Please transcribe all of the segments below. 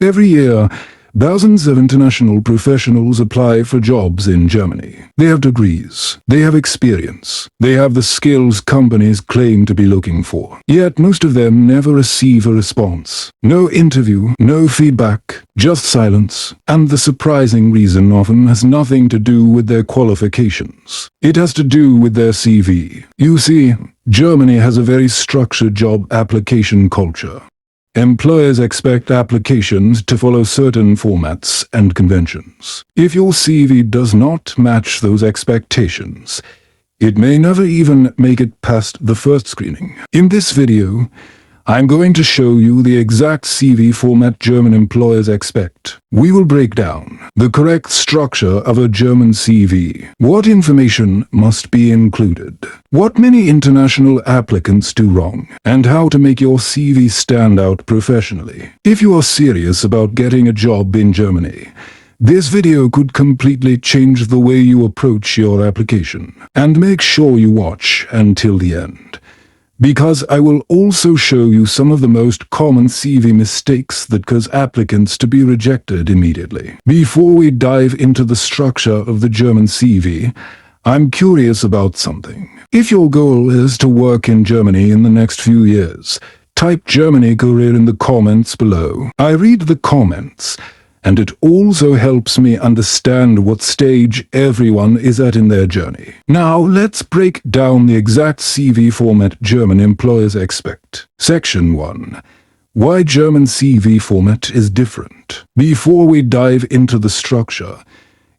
Every year, thousands of international professionals apply for jobs in Germany. They have degrees, they have experience, they have the skills companies claim to be looking for. Yet most of them never receive a response. No interview, no feedback, just silence. And the surprising reason often has nothing to do with their qualifications. It has to do with their CV. You see, Germany has a very structured job application culture. Employers expect applications to follow certain formats and conventions. If your CV does not match those expectations, it may never even make it past the first screening. In this video, I'm going to show you the exact CV format German employers expect. We will break down the correct structure of a German CV, what information must be included, what many international applicants do wrong, and how to make your CV stand out professionally. If you are serious about getting a job in Germany, this video could completely change the way you approach your application. And make sure you watch until the end, because I will also show you some of the most common CV mistakes that cause applicants to be rejected immediately. Before we dive into the structure of the German CV, I'm curious about something. If your goal is to work in Germany in the next few years, type Germany career in the comments below. I read the comments, and it also helps me understand what stage everyone is at in their journey. Now let's break down the exact CV format German employers expect. Section 1. Why German CV format is different. Before we dive into the structure,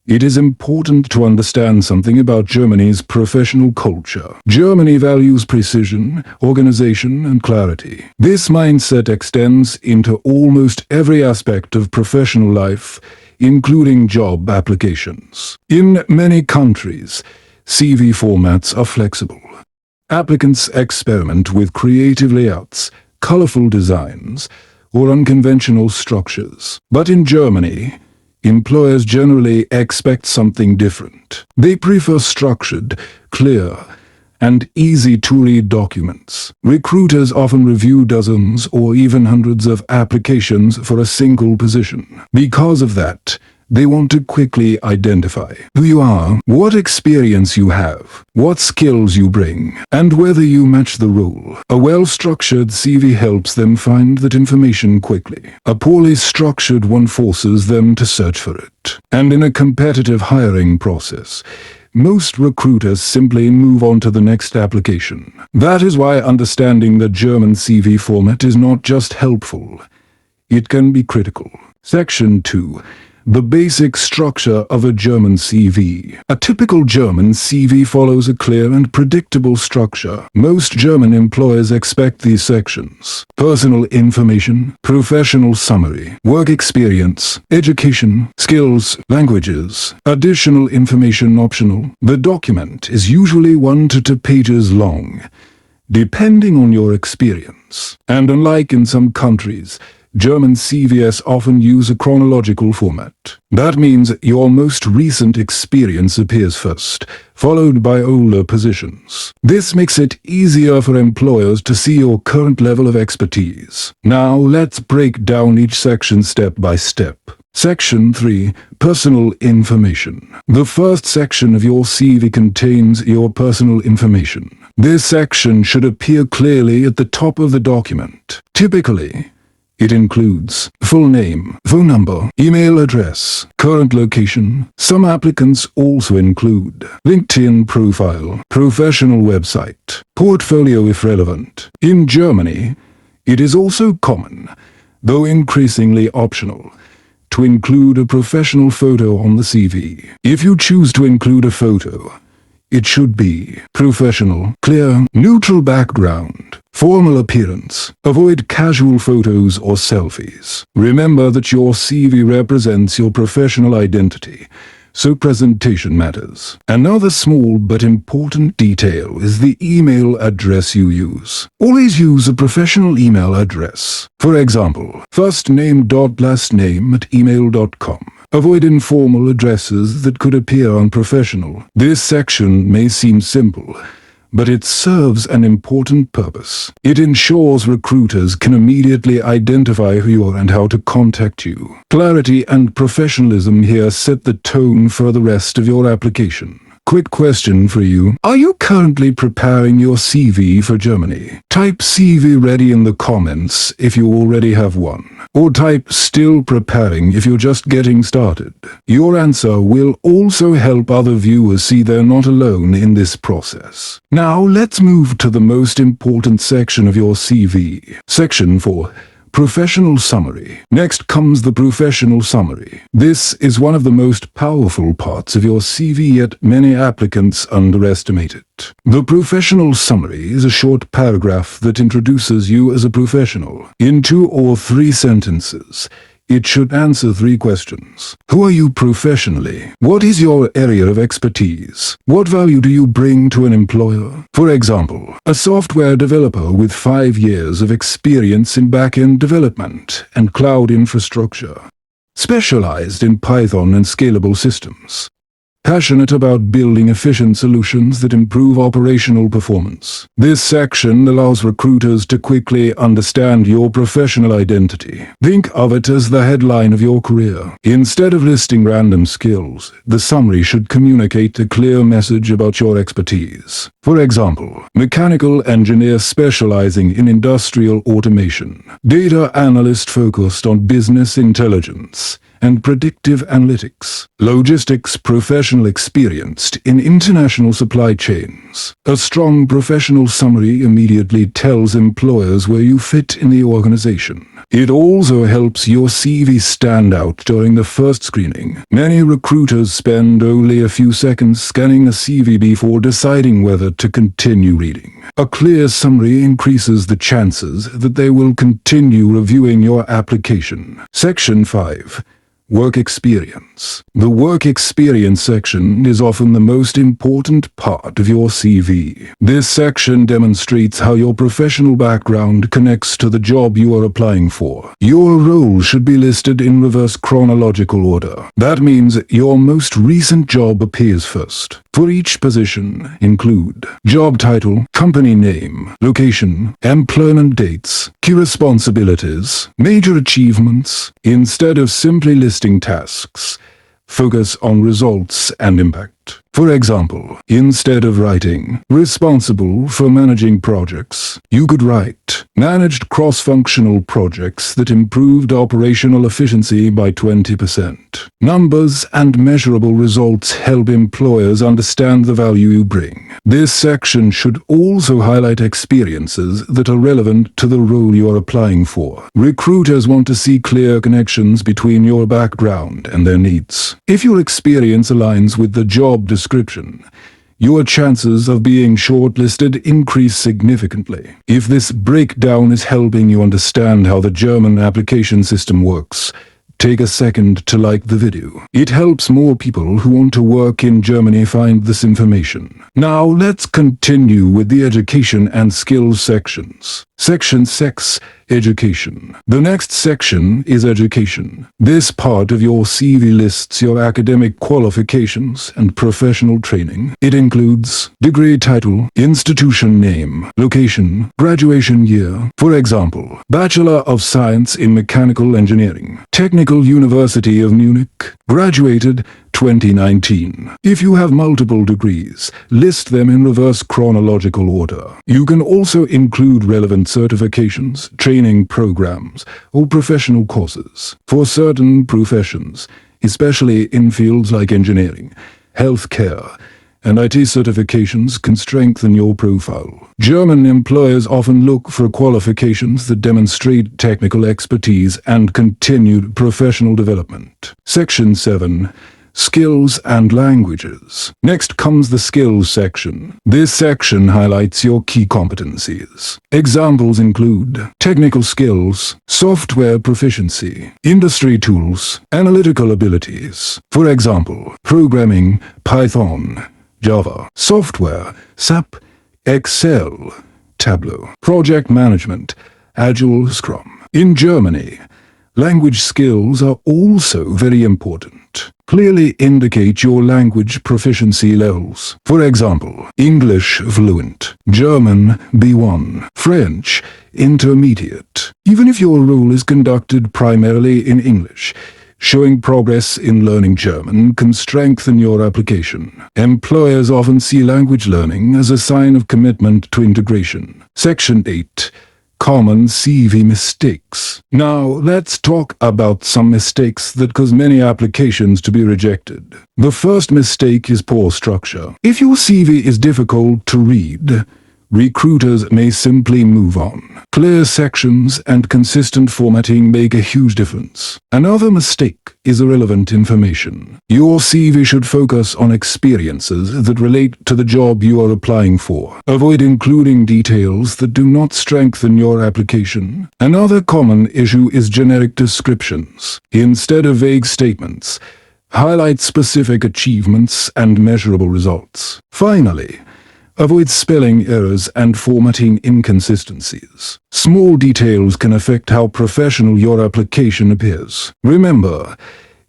it is important to understand something about Germany's professional culture. Germany values precision, organization, and clarity. This mindset extends into almost every aspect of professional life, including job applications. In many countries, CV formats are flexible. Applicants experiment with creative layouts, colorful designs, or unconventional structures. But in Germany, employers generally expect something different. They prefer structured, clear, and easy-to-read documents. Recruiters often review dozens or even hundreds of applications for a single position. Because of that, they want to quickly identify who you are, what experience you have, what skills you bring, and whether you match the role. A well-structured CV helps them find that information quickly. A poorly structured one forces them to search for it. And in a competitive hiring process, most recruiters simply move on to the next application. That is why understanding the German CV format is not just helpful, it can be critical. Section 2. The basic structure of a German CV. A typical German CV follows a clear and predictable structure. Most German employers expect these sections: personal information, professional summary, work experience, education, skills, languages, additional information optional. The document is usually 1 to 2 pages long, depending on your experience. And unlike in some countries, German CVs often use a chronological format. That means your most recent experience appears first, followed by older positions. This makes it easier for employers to see your current level of expertise. Now let's break down each section step by step. Section 3. Personal information. The first section of your CV contains your personal information. This section should appear clearly at the top of the document. Typically, it includes full name, phone number, email address, current location. Some applicants also include LinkedIn profile, professional website, portfolio if relevant. In Germany, it is also common, though increasingly optional, to include a professional photo on the CV. If you choose to include a photo, it should be professional, clear, neutral background, formal appearance. Avoid casual photos or selfies. Remember that your CV represents your professional identity, so presentation matters. Another small but important detail is the email address you use. Always use a professional email address. For example, firstname.lastname@email.com. Avoid informal addresses that could appear unprofessional. This section may seem simple, but it serves an important purpose. It ensures recruiters can immediately identify who you are and how to contact you. Clarity and professionalism here set the tone for the rest of your application. Quick question for you. Are you currently preparing your CV for Germany? Type CV ready in the comments if you already have one. Or type still preparing if you're just getting started. Your answer will also help other viewers see they're not alone in this process. Now let's move to the most important section of your CV. Section 4. Professional summary. Next comes the professional summary. This is one of the most powerful parts of your CV, yet many applicants underestimate it. The professional summary is a short paragraph that introduces you as a professional. In 2 or 3 sentences, it should answer 3 questions. Who are you professionally? What is your area of expertise? What value do you bring to an employer? For example, a software developer with 5 years of experience in back-end development and cloud infrastructure, specialized in Python and scalable systems. Passionate about building efficient solutions that improve operational performance. This section allows recruiters to quickly understand your professional identity. Think of it as the headline of your career. Instead of listing random skills, the summary should communicate a clear message about your expertise. For example, mechanical engineer specializing in industrial automation, data analyst focused on business intelligence and predictive analytics, logistics professional experienced in international supply chains. A strong professional summary immediately tells employers where you fit in the organization. It also helps your CV stand out during the first screening. Many recruiters spend only a few seconds scanning a CV before deciding whether to continue reading. A clear summary increases the chances that they will continue reviewing your application. Section 5. Work experience. The work experience section is often the most important part of your CV. This section demonstrates how your professional background connects to the job you are applying for. Your role should be listed in reverse chronological order. That means your most recent job appears first. For each position, include job title, company name, location, employment dates, key responsibilities, major achievements. Instead of simply listing tasks, focus on results and impact. For example, instead of writing responsible for managing projects, you could write managed cross-functional projects that improved operational efficiency by 20%. Numbers and measurable results help employers understand the value you bring. This section should also highlight experiences that are relevant to the role you are applying for. Recruiters want to see clear connections between your background and their needs. If your experience aligns with the job description, your chances of being shortlisted increase significantly. If this breakdown is helping you understand how the German application system works, take a second to like the video. It helps more people who want to work in Germany find this information. Now let's continue with the education and skills sections. Section 6. Education. The next section is education. This part of your CV lists your academic qualifications and professional training. It includes degree title, institution name, location, graduation year. For example, Bachelor of Science in Mechanical Engineering, Technical University of Munich, graduated 2019. If you have multiple degrees, list them in reverse chronological order. You can also include relevant certifications, training programs, or professional courses. For certain professions, especially in fields like engineering, healthcare, and IT, certifications can strengthen your profile. German employers often look for qualifications that demonstrate technical expertise and continued professional development. Section 7. Skills and languages. Next comes the skills section. This section highlights your key competencies. Examples include technical skills, software proficiency, industry tools, analytical abilities. For example, programming, Python, Java, software, SAP, Excel, Tableau, project management, Agile, Scrum. In Germany, language skills are also very important. clearly indicate your language proficiency levels. For example, English fluent, German B1, French intermediate. Even if your role is conducted primarily in English, showing progress in learning German can strengthen your application. Employers often see language learning as a sign of commitment to integration. Section 8. Common CV mistakes. Now, let's talk about some mistakes that cause many applications to be rejected. The first mistake is poor structure. If your CV is difficult to read, recruiters may simply move on. Clear sections and consistent formatting make a huge difference. Another mistake is irrelevant information. Your CV should focus on experiences that relate to the job you are applying for. Avoid including details that do not strengthen your application. Another common issue is generic descriptions. Instead of vague statements, highlight specific achievements and measurable results. Finally, avoid spelling errors and formatting inconsistencies. Small details can affect how professional your application appears. Remember,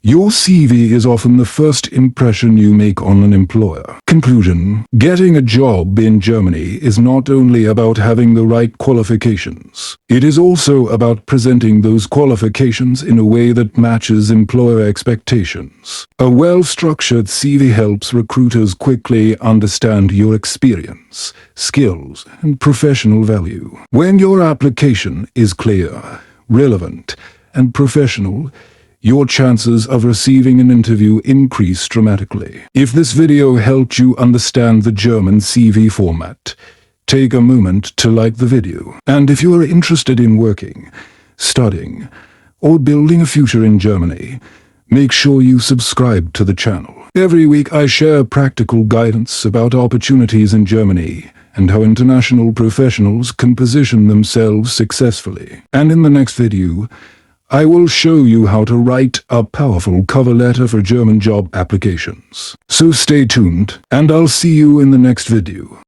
your CV is often the first impression you make on an employer. Conclusion: getting a job in Germany is not only about having the right qualifications. It is also about presenting those qualifications in a way that matches employer expectations. A well-structured CV helps recruiters quickly understand your experience, skills, and professional value. When your application is clear, relevant, and professional, your chances of receiving an interview increase dramatically. If this video helped you understand the German CV format, take a moment to like the video. And if you are interested in working, studying, or building a future in Germany, make sure you subscribe to the channel. Every week I share practical guidance about opportunities in Germany and how international professionals can position themselves successfully. And in the next video, I will show you how to write a powerful cover letter for German job applications. So stay tuned, and I'll see you in the next video.